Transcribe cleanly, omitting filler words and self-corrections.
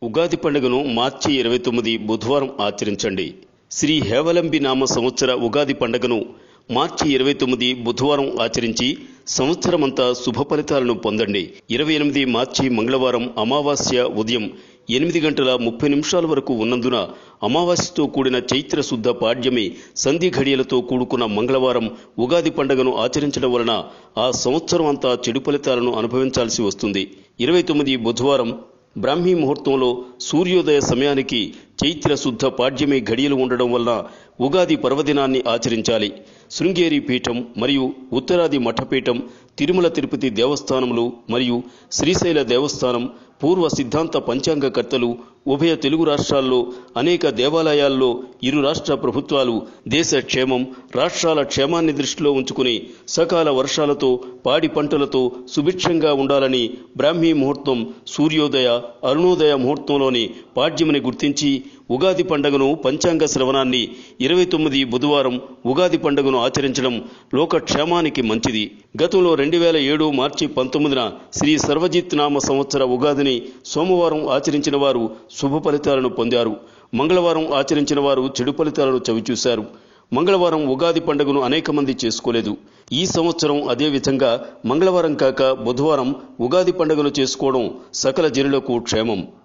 ఉగాది పండుగను మార్చి 29 బుధవారం ఆచరించండి. శ్రీ హేవలంబి నామ సంవత్సర ఉగాది పండుగను మార్చి 29 బుధవారం ఆచరించి సంవత్సరమంతా శుభ ఫలితాలను పొందండి. 28 మార్చి మంగళవారం అమావాస్య ఉదయం 8:30 వరకు ఉన్నందున అమావాస్యతో కూడిన చైత్ర శుద్ధ పాడ్యమి సంధి ఘడియలతో కూడుకున్న మంగళవారం ఉగాది పండుగను ఆచరించడం వలన ఆ సంవత్సరం అంతా చెడు ఫలితాలను అనుభవించాల్సి వస్తుంది. 29 బుధవారం బ్రాహ్మీ ముహూర్తంలో సూర్యోదయ సమయానికి చైత్ర శుద్ధ పాడ్యమి ఘడియలు ఉండడం వలన ఉగాది పర్వదినాన్ని ఆచరించాలి. శృంగేరి పీఠం మరియు ఉత్తరాది మఠపీఠం, తిరుమల తిరుపతి దేవస్థానములు మరియు శ్రీశైల దేవస్థానం, పూర్వ సిద్ధాంత పంచాంగకర్తలు, ఉభయ తెలుగు రాష్ట్రాల్లో అనేక దేవాలయాల్లో ఇరు రాష్ట్ర ప్రభుత్వాలు దేశ క్షేమం, రాష్ట్రాల క్షేమాన్ని దృష్టిలో ఉంచుకుని సకాల వర్షాలతో పాడి పంటలతో సుభిక్షంగా ఉండాలని బ్రాహ్మీ ముహూర్తం, సూర్యోదయ, అరుణోదయ ముహూర్తంలోని పాడ్యమిని గుర్తించి ఉగాది పండుగను పంచాంగ శ్రవణాన్ని 29 బుధవారం ఉగాది పండుగను ఆచరించడం లోకక్షేమానికి మంచిది. గతంలో 2007 మార్చి 19న శ్రీ సర్వజిత్ నామ సంవత్సర ఉగాదిని సోమవారం ఆచరించిన వారు శుభ ఫలితాలను పొందారు. మంగళవారం ఆచరించిన వారు చెడు ఫలితాలను చవిచూశారు. మంగళవారం ఉగాది పండుగను అనేక మంది చేసుకోలేదు. ఈ సంవత్సరం అదే విధంగా మంగళవారం కాక బుధవారం ఉగాది పండుగను చేసుకోవడం సకల జనులకు క్షేమం.